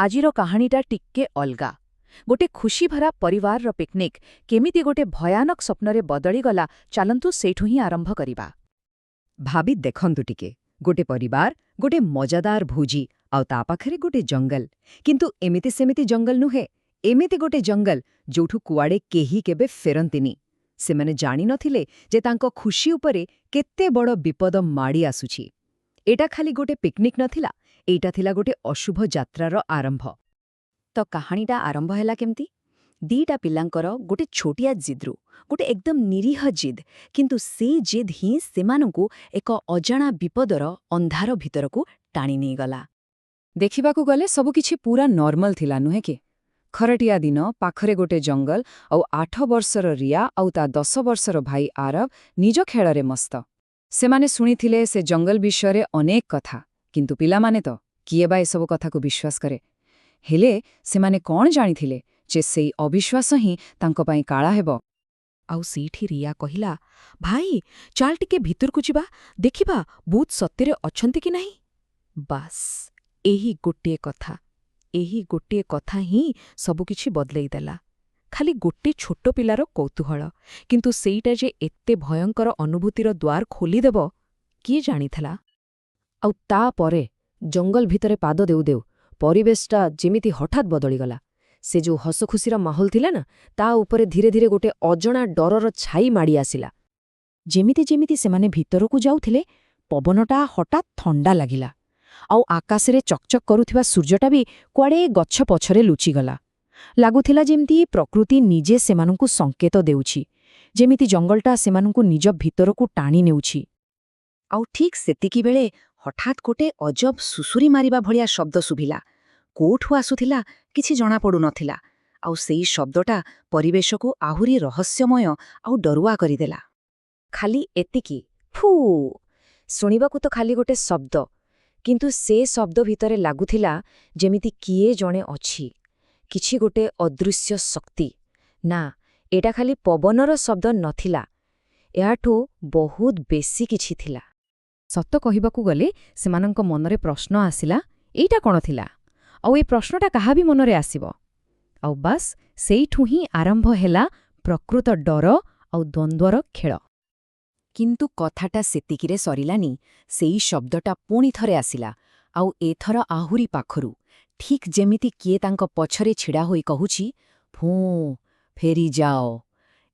ଆଜିର କାହାଣୀଟା ଟିକେ ଅଲଗା। ଗୋଟେ ଖୁସିଭରା ପରିବାରର ପିକନିକ୍ କେମିତି ଗୋଟେ ଭୟାନକ ସ୍ୱପ୍ନରେ ବଦଳିଗଲା, ଚାଲନ୍ତୁ ସେଇଠୁ ହିଁ ଆରମ୍ଭ କରିବା। ଭାବି ଦେଖନ୍ତୁ ଟିକେ, ଗୋଟେ ପରିବାର, ଗୋଟେ ମଜାଦାର ଭୋଜି, ଆଉ ତା ପାଖରେ ଗୋଟେ ଜଙ୍ଗଲ। କିନ୍ତୁ ଏମିତି ସେମିତି ଜଙ୍ଗଲ ନୁହେଁ, ଏମିତି ଗୋଟେ ଜଙ୍ଗଲ ଯୋଉଠୁ କୁଆଡ଼େ କେହି କେବେ ଫେରନ୍ତିନି। ସେମାନେ ଜାଣିନଥିଲେ ଯେ ତାଙ୍କ ଖୁସି ଉପରେ କେତେ ବଡ଼ ବିପଦ ମାଡ଼ି ଆସୁଛି। ଏଇଟା ଖାଲି ଗୋଟେ ପିକନିକ୍ ନଥିଲା, ଏଇଟା ଥିଲା ଗୋଟେ ଅଶୁଭ ଯାତ୍ରାର ଆରମ୍ଭ। ତ କାହାଣୀଟା ଆରମ୍ଭ ହେଲା କେମିତି? ଦିଟା ପିଲାଙ୍କର ଗୋଟେ ଛୋଟିଆ ଜିଦ୍ରୁ, ଗୋଟେ ଏକଦମ ନିରୀହ ଜିଦ୍, କିନ୍ତୁ ସେଇ ଜିଦ୍ ହିଁ ସେମାନଙ୍କୁ ଏକ ଅଜଣା ବିପଦର ଅନ୍ଧାର ଭିତରକୁ ଟାଣି ନେଇଗଲା। ଦେଖିବାକୁ ଗଲେ ସବୁକିଛି ପୁରା ନର୍ମାଲ ଥିଲା, ନୁହେଁ କି? ଖରାଟିଆ ଦିନ, ପାଖରେ ଗୋଟେ ଜଙ୍ଗଲ, ଆଉ 8 ବର୍ଷର ରିୟା ଆଉ ତା 10 ବର୍ଷର ଭାଇ ଆରବ ନିଜ ଖେଳରେ ମସ୍ତ। ସେମାନେ ଶୁଣିଥିଲେ ସେ ଜଙ୍ଗଲ ବିଷୟରେ ଅନେକ କଥା, କିନ୍ତୁ ପିଲାମାନେ ତ କିଏ ବା ଏସବୁ କଥାକୁ ବିଶ୍ୱାସ କରେ। ହେଲେ ସେମାନେ କ'ଣ ଜାଣିଥିଲେ ଯେ ସେଇ ଅବିଶ୍ୱାସ ହିଁ ତାଙ୍କ ପାଇଁ କାଳା ହେବ। ଆଉ ସେଇଠି ରିୟା କହିଲା, ଭାଇ ଚାଲ ଟିକେ ଭିତରକୁ ଯିବା, ଦେଖିବା ଭୂତ ସତ୍ୟରେ ଅଛନ୍ତି କି ନାହିଁ। ବାସ୍, ଏହି ଗୋଟିଏ କଥା ହିଁ ସବୁକିଛି ବଦଲେଇ ଦେଲା। ଖାଲି ଗୋଟେ ଛୋଟ ପିଲାର କୌତୂହଳ, କିନ୍ତୁ ସେଇଟା ଯେ ଏତେ ଭୟଙ୍କର ଅନୁଭୂତିର ଦ୍ୱାର ଖୋଲିଦେବ, କିଏ ଜାଣିଥିଲା? ଆଉ ତାପରେ ଜଙ୍ଗଲ ଭିତରେ ପାଦ ଦେଉ ଦେଉ ପରିବେଶଟା ଯେମିତି ହଠାତ୍ ବଦଳିଗଲା। ସେ ଯୋଉ ହସଖୁସିର ମାହୋଲ ଥିଲା ନା, ତା ଉପରେ ଧୀରେ ଧୀରେ ଗୋଟେ ଅଜଣା ଡରର ଛାଇ ମାଡ଼ି ଆସିଲା। ଯେମିତି ଯେମିତି ସେମାନେ ଭିତରକୁ ଯାଉଥିଲେ, ପବନଟା ହଠାତ୍ ଥଣ୍ଡା ଲାଗିଲା, ଆଉ ଆକାଶରେ ଚକଚକ୍ କରୁଥିବା ସୂର୍ଯ୍ୟଟା ବି କୁଆଡ଼େ ଗଛ ପଛରେ ଲୁଚିଗଲା। ଲାଗୁଥିଲା ଯେମିତି ପ୍ରକୃତି ନିଜେ ସେମାନଙ୍କୁ ସଙ୍କେତ ଦେଉଛି, ଯେମିତି ଜଙ୍ଗଲଟା ସେମାନଙ୍କୁ ନିଜ ଭିତରକୁ ଟାଣି ନେଉଛି। ଆଉ ଠିକ୍ ସେତିକିବେଳେ ହଠାତ୍ ଗୋଟେ ଅଜବ ସୁସୁରି ମାରିବା ଭଳିଆ ଶବ୍ଦ ଶୁଭିଲା। କୋଉଠୁ ଆସୁଥିଲା କିଛି ଜଣାପଡ଼ୁନଥିଲା, ଆଉ ସେଇ ଶବ୍ଦଟା ପରିବେଶକୁ ଆହୁରି ରହସ୍ୟମୟ ଆଉ ଡରୁଆ କରିଦେଲା। ଖାଲି ଏତିକି, ଫୁ! ଶୁଣିବାକୁ ତ ଖାଲି ଗୋଟେ ଶବ୍ଦ, କିନ୍ତୁ ସେ ଶବ୍ଦ ଭିତରେ ଲାଗୁଥିଲା ଯେମିତି କିଏ ଜଣେ ଅଛି, କିଛି ଗୋଟେ ଅଦୃଶ୍ୟ ଶକ୍ତି। ନା, ଏଟା ଖାଲି ପବନର ଶବ୍ଦ ନଥିଲା, ଏହାଠୁ ବହୁତ ବେଶୀ କିଛି ଥିଲା। ସତ କହିବାକୁ ଗଲେ ସେମାନଙ୍କ ମନରେ ପ୍ରଶ୍ନ ଆସିଲା, ଏଇଟା କ'ଣ ଥିଲା? ଆଉ ଏ ପ୍ରଶ୍ନଟା କାହା ବି ମନରେ ଆସିବ? ଆଉ ବାସ୍, ସେଇଠୁ ହିଁ ଆରମ୍ଭ ହେଲା ପ୍ରକୃତ ଡର ଆଉ ଦ୍ୱନ୍ଦ୍ୱର ଖେଳ। କିନ୍ତୁ କଥାଟା ସେତିକିରେ ସରିଲାନି। ସେଇ ଶବ୍ଦଟା ପୁଣି ଥରେ ଆସିଲା, ଆଉ ଏଥର ଆହୁରି ପାଖରୁ, ଠିକ୍ ଯେମିତି କିଏ ତାଙ୍କ ପଛରେ ଛିଡ଼ା ହୋଇ କହୁଛି, ଫୁଁ, ଫେରିଯାଅ।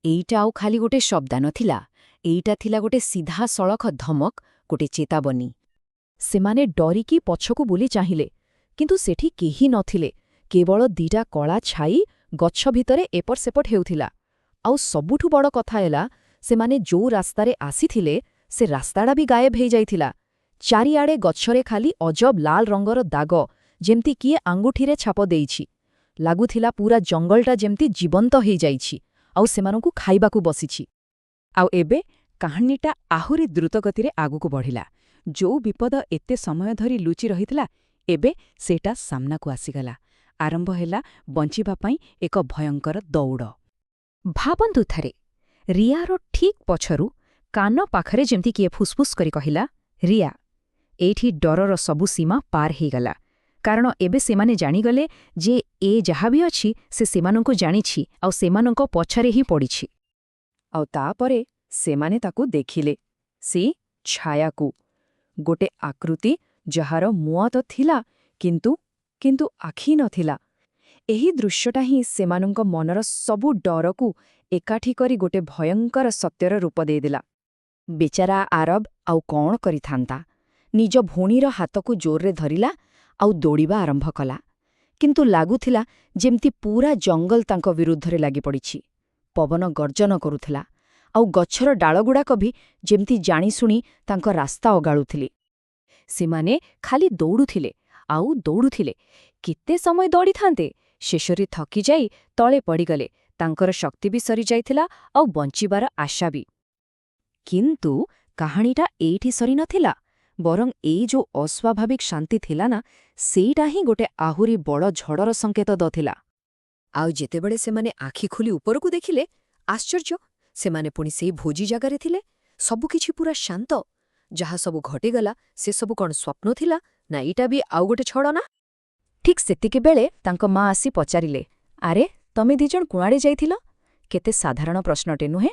ଏଇଟା ଆଉ ଖାଲି ଗୋଟେ ଶବ୍ଦ ନଥିଲା, ଏଇଟା ଥିଲା ଗୋଟେ ସିଧାସଳଖ ଧମକ, ଗୋଟେ ଚେତାବନୀ। ସେମାନେ ଡରିକି ପଛକୁ ବୁଲି ଚାହିଁଲେ, କିନ୍ତୁ ସେଠି କେହି ନଥିଲେ, କେବଳ ଦିଟା କଳା ଛାଇ ଗଛ ଭିତରେ ଏପଟ ସେପଟ ହେଉଥିଲା। ଆଉ ସବୁଠୁ ବଡ଼ କଥା ହେଲା, ସେମାନେ ଯୋଉ ରାସ୍ତାରେ ଆସିଥିଲେ ସେ ରାସ୍ତାଟା ବି ଗାୟବ ହେଇଯାଇଥିଲା। ଚାରିଆଡ଼େ ଗଛରେ ଖାଲି ଅଜବ ଲାଲ ରଙ୍ଗର ଦାଗ, ଯେମିତି କିଏ ଆଙ୍ଗୁଠିରେ ଛାପ ଦେଇଛି। ଲାଗୁଥିଲା ପୁରା ଜଙ୍ଗଲଟା ଯେମିତି ଜୀବନ୍ତ ହେଇଯାଇଛି, ଆଉ ସେମାନଙ୍କୁ ଖାଇବାକୁ ବସିଛି। ଆଉ ଏବେ କାହାଣୀଟା ଆହୁରି ଦ୍ରୁତଗତିରେ ଆଗକୁ ବଢ଼ିଲା। ଯୋଉ ବିପଦ ଏତେ ସମୟ ଧରି ଲୁଚି ରହିଥିଲା, ଏବେ ସେଇଟା ସାମ୍ନାକୁ ଆସିଗଲା। ଆରମ୍ଭ ହେଲା ବଞ୍ଚିବା ପାଇଁ ଏକ ଭୟଙ୍କର ଦୌଡ଼। ଭାବନ୍ତୁ ଥରେ, ରିୟାର ଠିକ୍ ପଛରୁ କାନ ପାଖରେ ଯେମିତି କିଏ ଫୁସ୍ଫୁସ୍ କରି କହିଲା, ରିୟା। ଏଇଠି ଡରର ସବୁ ସୀମା ପାର ହେଇଗଲା, କାରଣ ଏବେ ସେମାନେ ଜାଣିଗଲେ ଯେ ଏ ଯାହା ବି ଅଛି ସେ ସେମାନଙ୍କୁ ଜାଣିଛି, ଆଉ ସେମାନଙ୍କ ପଛରେ ହିଁ ପଡ଼ିଛି। ଆଉ ତାପରେ ସେମାନେ ତାକୁ ଦେଖିଲେ, ସେ ଛାୟାକୁ, ଗୋଟେ ଆକୃତି ଯାହାର ମୁହଁ ତ ଥିଲା, କିନ୍ତୁ ଆଖି ନଥିଲା। ଏହି ଦୃଶ୍ୟଟା ହିଁ ସେମାନଙ୍କ ମନର ସବୁ ଡରକୁ ଏକାଠି କରି ଗୋଟେ ଭୟଙ୍କର ସତ୍ୟର ରୂପ ଦେଇଦେଲା। ବେଚାରା ଆରବ ଆଉ କ'ଣ କରିଥାନ୍ତା? ନିଜ ଭଉଣୀର ହାତକୁ ଜୋରରେ ଧରିଲା ଆଉ ଦୌଡ଼ିବା ଆରମ୍ଭ କଲା। କିନ୍ତୁ ଲାଗୁଥିଲା ଯେମିତି ପୁରା ଜଙ୍ଗଲ ତାଙ୍କ ବିରୁଦ୍ଧରେ ଲାଗିପଡ଼ିଛି। ପବନ ଗର୍ଜନ କରୁଥିଲା, ଆଉ ଗଛର ଡାଳଗୁଡ଼ାକ ବି ଯେମିତି ଜାଣିଶୁଣି ତାଙ୍କ ରାସ୍ତା ଅଗାଳୁଥିଲେ। ସେମାନେ ଖାଲି ଦୌଡ଼ୁଥିଲେ ଆଉ ଦୌଡ଼ୁଥିଲେ। କେତେ ସମୟ ଦୌଡ଼ିଥାନ୍ତେ? ଶେଷରେ ଥକିଯାଇ ତଳେ ପଡ଼ିଗଲେ। ତାଙ୍କର ଶକ୍ତି ବି ସରିଯାଇଥିଲା, ଆଉ ବଞ୍ଚିବାର ଆଶା ବି। କିନ୍ତୁ କାହାଣୀଟା ଏଇଠି ସରିନଥିଲା, ବରଂ ଏଇ ଯୋଉ ଅସ୍ୱାଭାବିକ ଶାନ୍ତି ଥିଲା ନା, ସେଇଟା ହିଁ ଗୋଟେ ଆହୁରି ବଡ଼ ଝଡ଼ର ସଙ୍କେତ ଦଥିଲା। ଆଉ ଯେତେବେଳେ ସେମାନେ ଆଖି ଖୋଲି ଉପରକୁ ଦେଖିଲେ, ଆଶ୍ଚର୍ଯ୍ୟ, ସେମାନେ ପୁଣି ସେଇ ଭୋଜି ଜାଗାରେ ଥିଲେ। ସବୁକିଛି ପୁରା ଶାନ୍ତ। ଯାହା ସବୁ ଘଟିଗଲା, ସେ ସବୁ କ'ଣ ସ୍ୱପ୍ନ ଥିଲା, ନା ଏଇଟା ବି ଆଉ ଗୋଟେ ଛଳନା? ଠିକ୍ ସେତିକିବେଳେ ତାଙ୍କ ମା ଆସି ପଚାରିଲେ, ଆରେ ତମେ ଦିଜଣ କୁଆଡ଼େ ଯାଇଥିଲ? କେତେ ସାଧାରଣ ପ୍ରଶ୍ନଟେ ନୁହେଁ?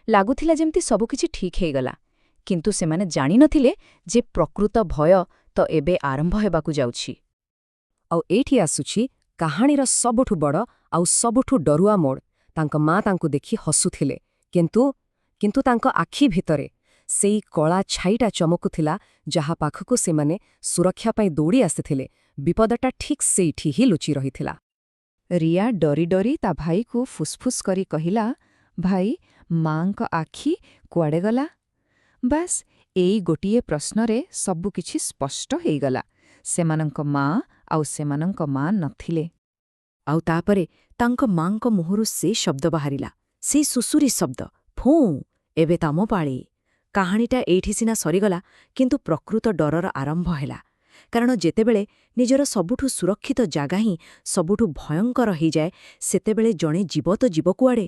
ଲାଗୁଥିଲା ଯେମିତି ସବୁକିଛି ଠିକ୍ ହେଇଗଲା। କିନ୍ତୁ ସେମାନେ ଜାଣିନଥିଲେ ଯେ ପ୍ରକୃତ ଭୟ ତ ଏବେ ଆରମ୍ଭ ହେବାକୁ ଯାଉଛି। ଆଉ ଏଇଠି ଆସୁଛି କାହାଣୀର ସବୁଠୁ ବଡ଼ ଆଉ ସବୁଠୁ ଡରୁଆ ମୋଡ଼। ତାଙ୍କ ମା ତାଙ୍କୁ ଦେଖି ହସୁଥିଲେ, କିନ୍ତୁ ତାଙ୍କ ଆଖି ଭିତରେ ସେଇ କଳା ଛାଇଟା ଚମକୁଥିଲା ଯାହା ପାଖକୁ ସେମାନେ ସୁରକ୍ଷା ପାଇଁ ଦୌଡ଼ି ଆସିଥିଲେ। ବିପଦଟା ଠିକ୍ ସେଇଠି ହିଁ ଲୁଚି ରହିଥିଲା। ରିୟା ଡରି ଡରି ତା ଭାଇକୁ ଫୁସ୍ଫୁସ୍ କରି କହିଲା, ଭାଇ, ମାଙ୍କ ଆଖି କୁଆଡ଼େ ଗଲା? ବାସ୍ ଏଇ ଗୋଟିଏ ପ୍ରଶ୍ନରେ ସବୁକିଛି ସ୍ପଷ୍ଟ ହେଇଗଲା। ସେମାନଙ୍କ ମା ଆଉ ସେମାନଙ୍କ ମା ନଥିଲେ। ଆଉ ତାପରେ ତାଙ୍କ ମାଙ୍କ ମୁହଁରୁ ସେ ଶବ୍ଦ ବାହାରିଲା, ସେଇ ସୁସୁରି ଶବ୍ଦ, ଫୁଁ, ଏବେ ତମ ପାଳି। କାହାଣୀଟା ଏଇଠି ସିନା ସରିଗଲା, କିନ୍ତୁ ପ୍ରକୃତ ଡରର ଆରମ୍ଭ ହେଲା। କାରଣ ଯେତେବେଳେ ନିଜର ସବୁଠୁ ସୁରକ୍ଷିତ ଜାଗା ହିଁ ସବୁଠୁ ଭୟଙ୍କର ହେଇଯାଏ, ସେତେବେଳେ ଜଣେ ଜୀବ ତ ଯିବ କୁଆଡ଼େ?